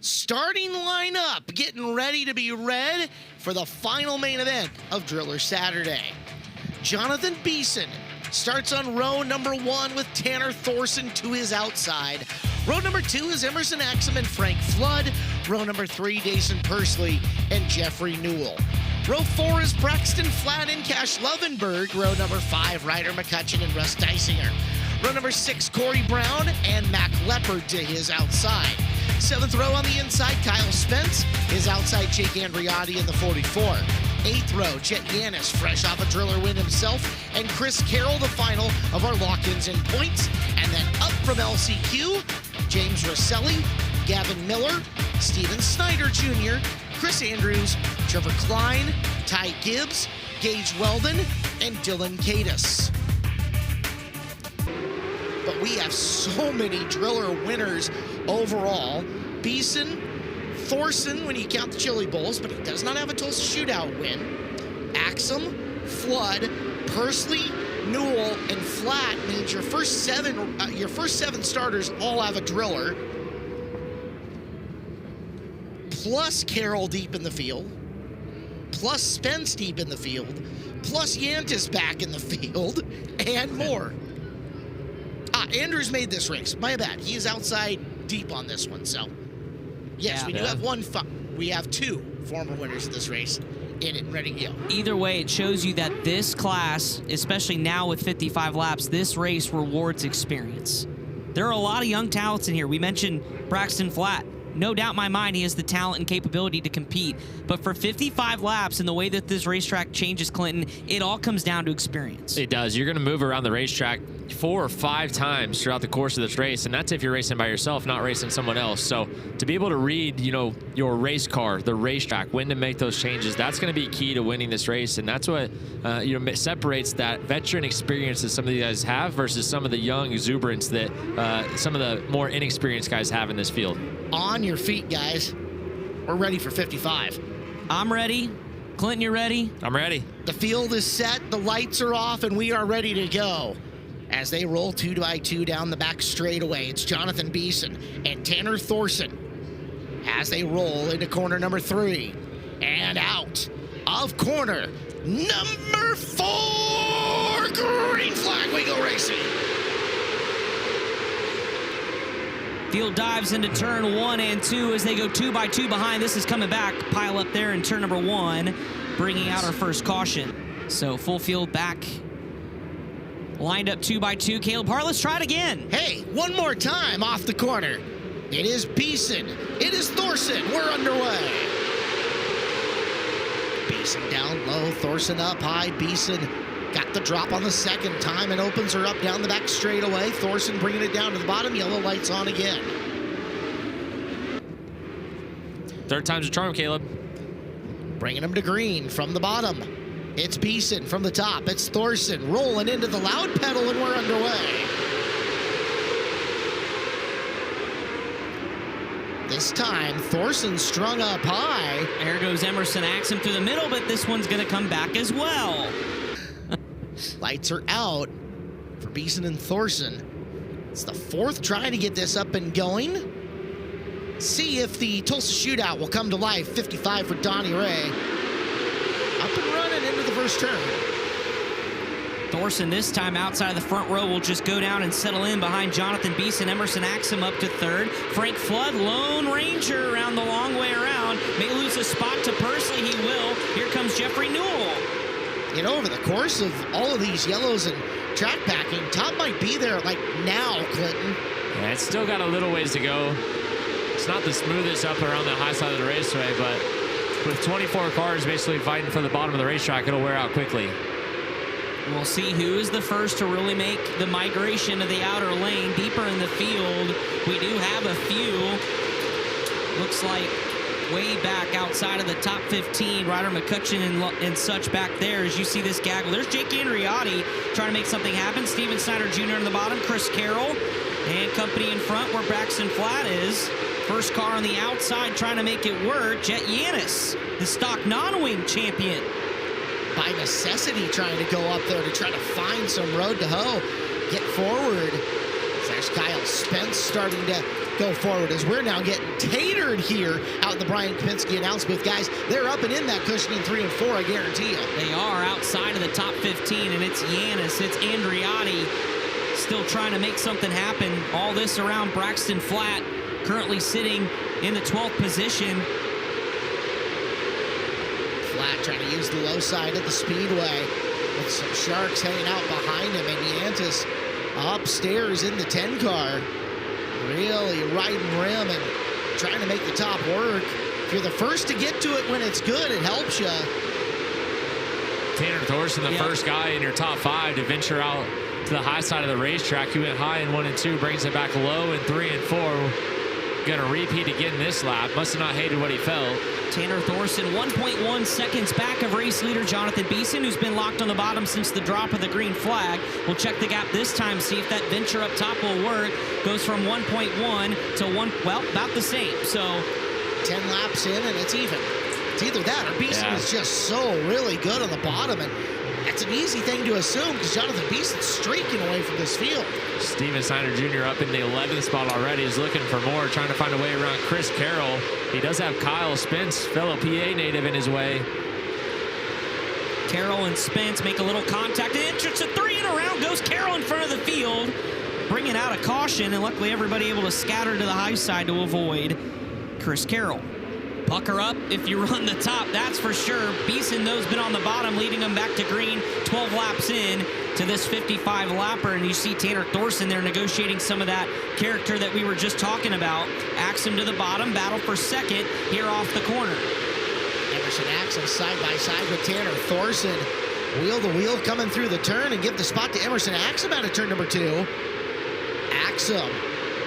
starting lineup, getting ready to be read for the final main event of Driller Saturday. Jonathan Beeson starts on row number 1 with Tanner Thorson to his outside. Row number 2 is Emerson Axum and Frank Flood. Row number 3, Jason Persley and Jeffrey Newell. Row 4 is Braxton Flatt and Cash Lovenburg. Row number 5, Ryder McCutcheon and Russ Dysinger. Row number 6, Corey Brown and Mac Leopard to his outside. 7th row on the inside, Kyle Spence. His outside, Jake Andriotti in the 44. 8th row, Jet Yanis, fresh off a Driller win himself, and Chris Carroll, the final of our lock-ins and points. And then up from LCQ, James Rosselli, Gavin Miller, Steven Snyder Jr., Chris Andrews, Trevor Klein, Ty Gibbs, Gage Weldon, and Dylan Cadis. But we have so many Driller winners overall. Beeson, Thorson, when you count the Chili Bowls, but he does not have a Tulsa Shootout win. Axum, Flood, Persley, Newell, and Flatt means your first seven starters all have a Driller. Plus Carroll deep in the field, plus Spence deep in the field, plus Yantis back in the field, and more. Andrews made this race. My bad. He is outside deep on this one. So, yes, we do have we have 2 former winners of this race in it and ready to go. Either way, it shows you that this class, especially now with 55 laps, this race rewards experience. There are a lot of young talents in here. We mentioned Braxton Flatt. No doubt in my mind he has the talent and capability to compete. But for 55 laps and the way that this racetrack changes, Clinton, it all comes down to experience. It does. You're going to move around the racetrack 4 or 5 times throughout the course of this race, and that's if you're racing by yourself, not racing someone else. So to be able to read, your race car, the racetrack, when to make those changes, that's going to be key to winning this race, and that's what separates that veteran experience that some of these guys have versus some of the young exuberance that some of the more inexperienced guys have in this field. On your feet, guys. We're ready for 55. I'm ready. Clinton, you ready? I'm ready. The field is set, the lights are off, and we are ready to go. As they roll 2x2 down the back straightaway, it's Jonathan Beeson and Tanner Thorson as they roll into corner number 3 and out of corner number 4. Green flag, we go racing. Field dives into turn 1 and 2 as they go 2x2 behind. This is coming back. Pile up there in turn number 1, bringing out our first caution. So full field back. Lined up 2x2. Caleb Hart, let's try it again. Hey, one more time off the corner. It is Beeson. It is Thorson. We're underway. Beeson down low, Thorson up high. Beeson got the drop on the second time and opens her up down the back straightaway. Thorson bringing it down to the bottom. Yellow lights on again. Third time's a charm, Caleb. Bringing him to green from the bottom. It's Beeson from the top. It's Thorson rolling into the loud pedal, and we're underway. This time, Thorson strung up high. There goes Emerson Axum through the middle, but this one's going to come back as well. Lights are out for Beeson and Thorson. It's the 4th try to get this up and going. See if the Tulsa Shootout will come to life. 55 for Donnie Ray. Up and running into the first turn. Thorson this time outside of the front row will just go down and settle in behind Jonathan Beeson. Emerson Axum up to 3rd. Frank Flood, Lone Ranger around the long way around. May lose a spot to Persley. He will. Here comes Jeffrey Newell. Over the course of all of these yellows and track packing, top might be there like now, Clinton. Yeah, it's still got a little ways to go. It's not the smoothest up around the high side of the raceway, but with 24 cars basically fighting for the bottom of the racetrack, it'll wear out quickly. We'll see who is the first to really make the migration to the outer lane. Deeper in the field, we do have a few. Looks like way back outside of the top 15. Ryder McCutcheon and such back there as you see this gaggle. There's Jake Andriotti trying to make something happen. Steven Snyder Jr. in the bottom. Chris Carroll and company in front where Braxton Flatt is. First car on the outside trying to make it work. Jet Yanis, the stock non-wing champion. By necessity trying to go up there to try to find some road to hoe. Get forward. There's Kyle Spence starting to go forward as we're now getting tatered here out in the Brian Kaminsky announce booth. Guys, they're up and in that cushioning 3 and 4, I guarantee you. They are outside of the top 15, and it's Yanis, it's Andriotti still trying to make something happen. All this around Braxton Flat, currently sitting in the 12th position. Flat trying to use the low side of the speedway with some sharks hanging out behind him, and Yantis upstairs in the 10 car, really riding rim and trying to make the top work. If you're the first to get to it when it's good, it helps you. Tanner Thorson, the first guy in your top 5 to venture out to the high side of the racetrack. He went high in 1 and 2, brings it back low in 3 and 4. Gonna repeat again this lap. Must have not hated what he felt. Tanner Thorson 1.1 seconds back of race leader Jonathan Beeson, who's been locked on the bottom since the drop of the green flag. We'll check the gap this time, see if that venture up top will work. Goes from 1.1 to 1, well, about the same. So 10 laps in and it's even. It's either that or Beeson is just so really good on the bottom, and that's an easy thing to assume because Jonathan Beeson's streaking away from this field. Steven Snyder Jr. up in the 11th spot already, is looking for more, trying to find a way around Chris Carroll. He does have Kyle Spence, fellow PA native, in his way. Carroll and Spence make a little contact. An entrance at 3 and around goes Carroll in front of the field, bringing out a caution, and luckily everybody able to scatter to the high side to avoid Chris Carroll. Pucker up if you run the top, that's for sure. Beeson, though, has been on the bottom, leading them back to green 12 laps in to this 55 lapper. And you see Tanner Thorson there negotiating some of that character that we were just talking about. Axum to the bottom, battle for second here off the corner. Emerson Axum side by side with Tanner Thorson. Wheel to wheel coming through the turn, and give the spot to Emerson Axum out of turn number 2. Axum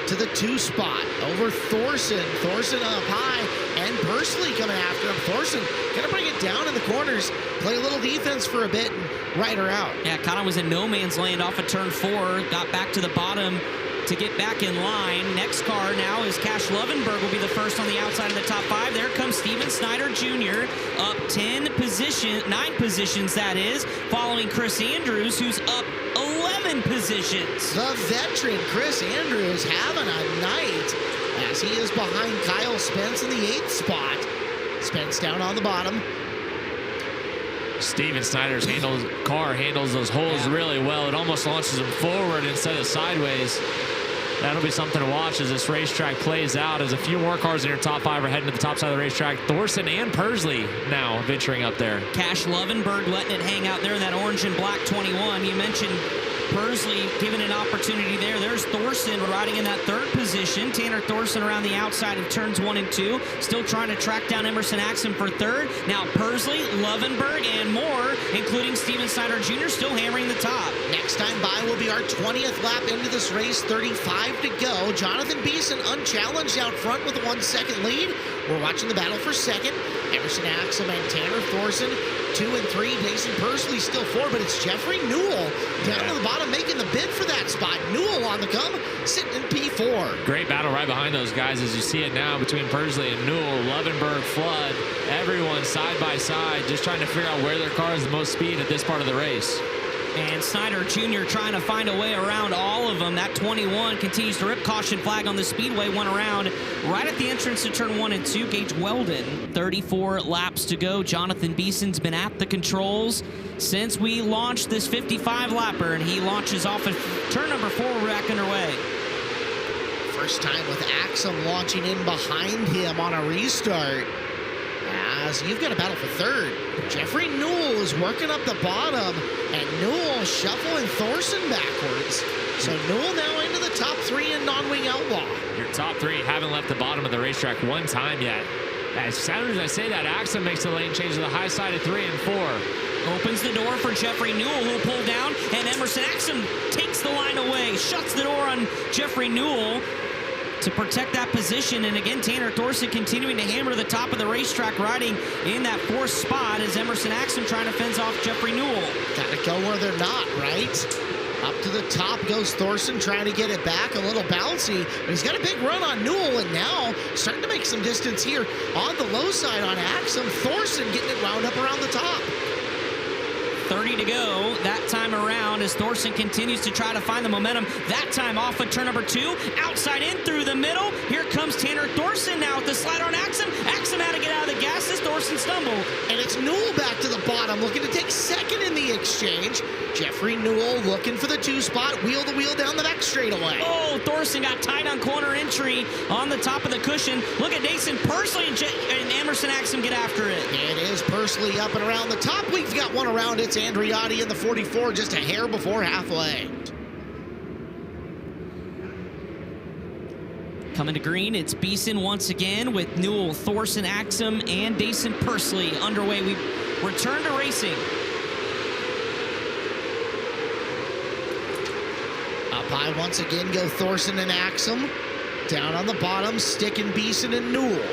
to the 2 spot over Thorson. Thorson up high, and Pursley coming after him. Thorson gonna bring it down in the corners, play a little defense for a bit, and ride her out. Yeah, kind of was in no man's land off of turn 4, got back to the bottom to get back in line. Next car now is Cash Lovenburg, will be the first on the outside of the top 5. There comes Steven Snyder Jr. up 9 positions, that is, following Chris Andrews, who's up 11 positions. The veteran Chris Andrews having a night as he is behind Kyle Spence in the 8th spot. Spence down on the bottom. Steven Snyder's car handles those holes really well. It almost launches him forward instead of sideways. That'll be something to watch as this racetrack plays out, as a few more cars in your top 5 are heading to the top side of the racetrack. Thorson and Pursley now venturing up there. Cash Lovenburg letting it hang out there in that orange and black 21. You mentioned Pursley given an opportunity there. There's Thorson riding in that 3rd position. Tanner Thorson around the outside of turns 1 and 2. Still trying to track down Emerson Axum for 3rd. Now Pursley, Lovenburg, and more, including Steven Snyder Jr. still hammering the top. Next time by will be our 20th lap into this race, 35 to go. Jonathan Beeson unchallenged out front with a 1-second lead. We're watching the battle for second. Emerson Axum and Tanner Thorson 2 and 3. Jason Pursley still 4, but it's Jeffrey Newell down to the bottom making the bid for that spot. Newell on the come, sitting in P4. Great battle right behind those guys as you see it now between Pursley and Newell, Lovenburg, Flood, everyone side by side, just trying to figure out where their car has the most speed at this part of the race. And Snyder Jr. trying to find a way around all of them. That 21 continues to rip. Caution flag on the speedway, went around right at the entrance to turn 1 and 2. Gage Weldon, 34 laps to go. Jonathan Beeson's been at the controls since we launched this 55 lapper, and he launches off of turn number 4. We're back underway. First time with Axum launching in behind him on a restart. As you've got a battle for 3rd. Jeffrey Newell is working up the bottom, and Newell shuffling Thorson backwards. So Newell now into the top 3 in non-wing Outlaw. Your top 3 haven't left the bottom of the racetrack one time yet. As soon as I say that, Axum makes the lane change to the high side of 3 and 4. Opens the door for Jeffrey Newell, who'll pull down, and Emerson Axum takes the line away, shuts the door on Jeffrey Newell to protect that position. And again, Tanner Thorson continuing to hammer to the top of the racetrack, riding in that 4th spot as Emerson Axum trying to fence off Jeffrey Newell. Gotta go where they're not, right? Up to the top goes Thorson, trying to get it back, a little bouncy, but he's got a big run on Newell, and now starting to make some distance here on the low side on Axum. Thorson getting it wound up around the top. 30 to go that time around as Thorson continues to try to find the momentum. That time off of turn number 2, outside in through the middle. Here comes Tanner Thorson now with the slide on Axum. Axum had to get out of the gas as Thorson stumbled. And it's Newell back to the bottom, looking to take second in the exchange. Jeffrey Newell looking for the 2 spot, wheel to wheel down the back straightaway. Oh, Thorson got tight on corner entry on the top of the cushion. Look at Dason Pursley and Emerson Axum get after it. It is Pursley up and around the top. We've got one around. It's Andriotti in the 44, just a hair before halfway. Coming to green, it's Beeson once again with Newell, Thorson, Axum, and Dason Pursley underway. We return to racing. Up high once again go Thorson and Axum. Down on the bottom, sticking Beeson and Newell.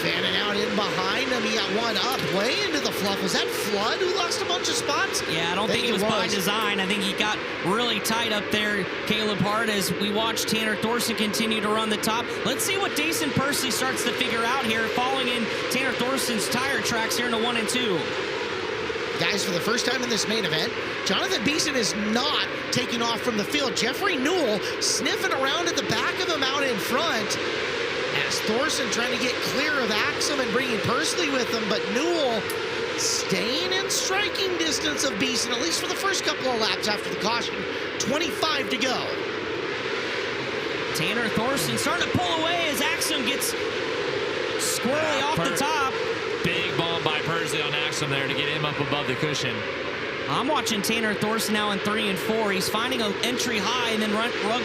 Fanning out in behind him. He got one up way into the fluff. Was that Flood who lost a bunch of spots? Yeah, I don't think it was by design. I think he got really tight up there, Caleb Hart, as we watch Tanner Thorson continue to run the top. Let's see what Dason Pursley starts to figure out here, following in Tanner Thorson's tire tracks here in the 1 and 2. Guys, for the first time in this main event, Jonathan Beeson is not taking off from the field. Jeffrey Newell sniffing around at the back of him out in front. As Thorson trying to get clear of Axum and bringing Pursley with him, but Newell staying in striking distance of Beeson, at least for the first couple of laps after the caution. 25 to go. Tanner Thorson starting to pull away as Axum gets squirrely off the top. Big bomb by Pursley on Axum there to get him up above the cushion. I'm watching Tanner Thorson now in 3 and 4. He's finding an entry high and then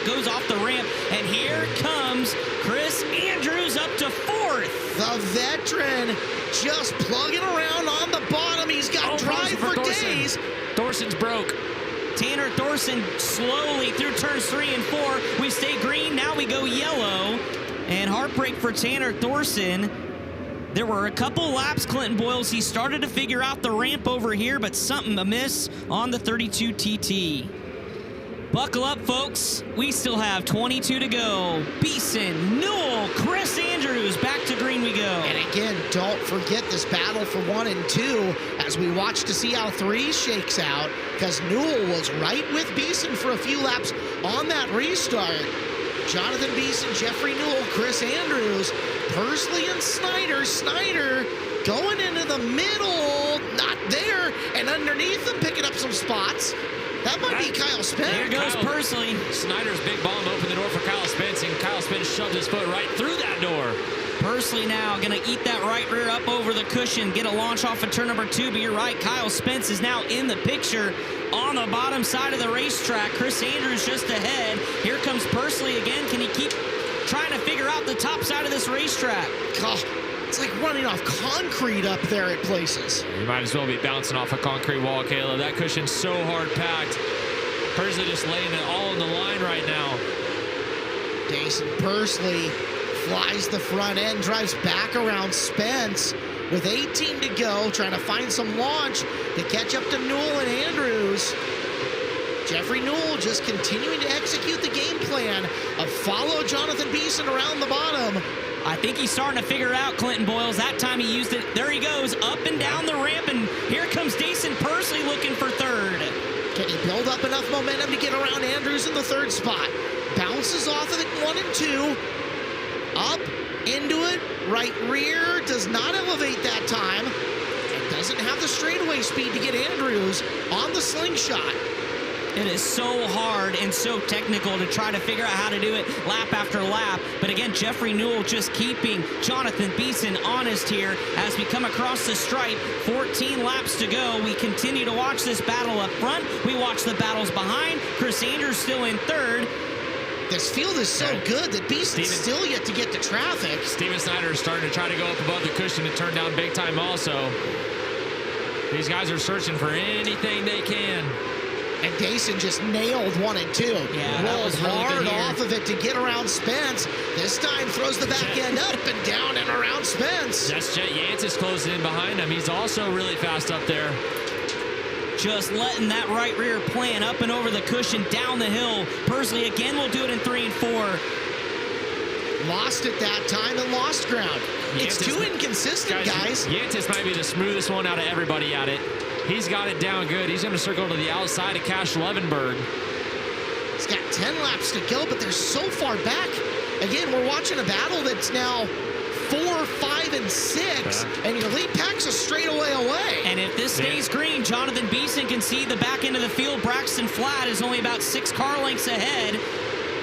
goes off the ramp. And here comes Chris Andrews up to 4th. The veteran just plugging around on the bottom. He's got drive for days. Thorson's broke. Tanner Thorson slowly through turns 3 and 4. We stay green, now we go yellow. And heartbreak for Tanner Thorson. There were a couple laps, Clinton Boyles. He started to figure out the ramp over here, but something amiss on the 32 TT. Buckle up, folks. We still have 22 to go. Beeson, Newell, Chris Andrews, back to green we go. And again, don't forget this battle for 1 and 2 as we watch to see how 3 shakes out, because Newell was right with Beeson for a few laps on that restart. Jonathan Beeson, Jeffrey Newell, Chris Andrews, Pursley and Snyder. Snyder going into the middle, not there, and underneath them picking up some spots. That might be Kyle Spence. There goes Pursley. Snyder's big bomb opened the door for Kyle Spence, and Kyle Spence shoved his foot right through that door. Pursley now going to eat that right rear up over the cushion, get a launch off of turn number 2, but you're right, Kyle Spence is now in the picture on the bottom side of the racetrack. Chris Andrews just ahead. Here comes Pursley again. Can he keep trying to figure out the top side of this racetrack? God, it's like running off concrete up there at places. You might as well be bouncing off a concrete wall, Caleb. That cushion's so hard packed. Pursley just laying it all on the line right now. Dason Pursley flies the front end, drives back around Spence with 18 to go, trying to find some launch to catch up to Newell and Andrews. Jeffrey Newell just continuing to execute the game plan of follow Jonathan Beeson around the bottom. I think he's starting to figure out Clinton Boyles. That time he used it. There he goes, up and down the ramp, and here comes Dason Pursley looking for 3rd. Can he build up enough momentum to get around Andrews in the 3rd spot? Bounces off of it 1 and 2. Up, into it, right rear, does not elevate that time, and doesn't have the straightaway speed to get Andrews on the slingshot. It is so hard and so technical to try to figure out how to do it lap after lap. But again, Jeffrey Newell just keeping Jonathan Beeson honest here as we come across the stripe. 14 laps to go. We continue to watch this battle up front. We watch the battles behind. Chris Andrews still in 3rd. This field is so good that Beeson's still yet to get to traffic. Steven Snyder is starting to try to go up above the cushion and turn down big time also. These guys are searching for anything they can. And Dason just nailed 1 and 2. Yeah, that was really hard good here. off of it to get around Spence. This time throws the back end up and down and around Spence. That's Jet Yancey closing in behind him. He's also really fast up there. Just letting that right rear plan up and over the cushion down the hill. Pursley again will do it in 3 and 4. lost it that time and lost ground. It's too inconsistent, guys. Yantis might be the smoothest one out of everybody at it. He's got it down good. He's going to circle to the outside of Cash Lovenburg. He's got 10 laps to go, but they're so far back. Again, we're watching a battle that's now 4, 5, and 6, and your lead pack's a straightaway away. And if this stays green, Jonathan Beeson can see the back end of the field. Braxton Flatt is only about 6 car lengths ahead.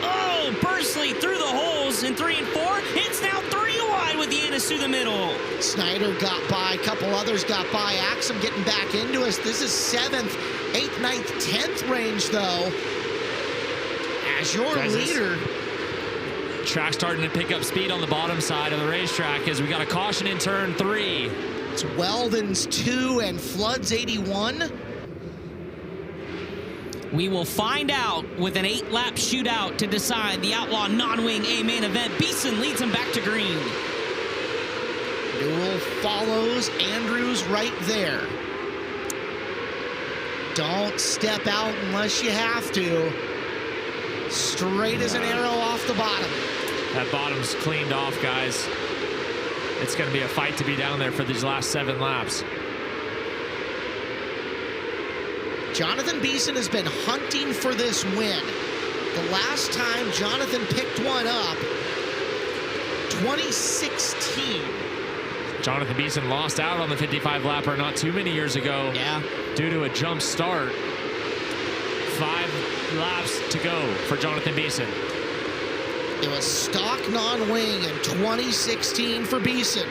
Oh, Bursley through the holes in 3 and 4. It's now 3 wide with Yanis through the middle. Snyder got by, a couple others got by. Axum getting back into us. This is 7th, 8th, 9th, 10th range, though. As your leader. Track starting to pick up speed on the bottom side of the racetrack as we got a caution in turn 3. It's Weldon's 2 and Flood's 81. We will find out with an 8-lap shootout to decide the Outlaw non-wing A main event. Beeson leads him back to green. Newell follows. Andrews right there. Don't step out unless you have to. Straight as an arrow off the bottom. That bottom's cleaned off, guys. It's going to be a fight to be down there for these last 7 laps. Jonathan Beeson has been hunting for this win. The last time Jonathan picked one up, 2016. Jonathan Beeson lost out on the 55-lapper not too many years ago. Yeah. Due to a jump start. 5 laps to go for Jonathan Beeson. It was stock non-wing in 2016 for Beeson.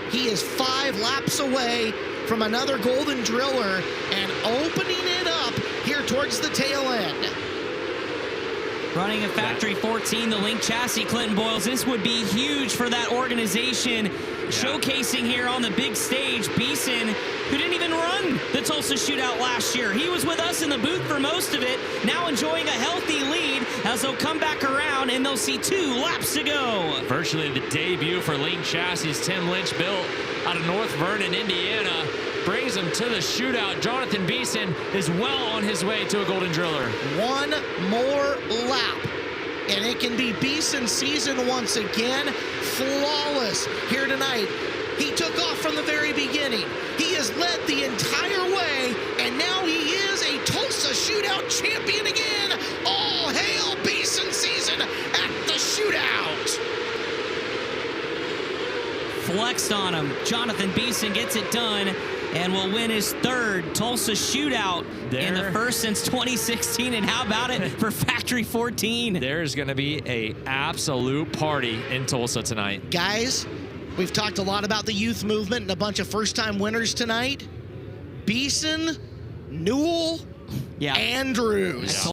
He is 5 laps away from another Golden Driller and opening it up here towards the tail end. Running a factory 14, the Link chassis, Clinton Boyles. This would be huge for that organization. Showcasing here on the big stage, Beeson, who didn't even run the Tulsa Shootout last year. He was with us in the booth for most of it, now enjoying a healthy lead as they'll come back around and they'll see 2 laps to go. Virtually the debut for Link Chassis. Tim Lynch built out of North Vernon, Indiana. Brings him to the shootout. Jonathan Beeson is well on his way to a Golden Driller. 1 more lap, and it can be Beeson's season once again. Flawless here tonight. He took off from the very beginning. He has led the entire way, and now he is a Tulsa Shootout champion again. All hail Beeson's season at the shootout. Flexed on him. Jonathan Beeson gets it done and will win his 3rd Tulsa Shootout in the first since 2016. And how about it for Factory 14? There's going to be an absolute party in Tulsa tonight. Guys, we've talked a lot about the youth movement and a bunch of first-time winners tonight. Beeson, Newell, Andrews.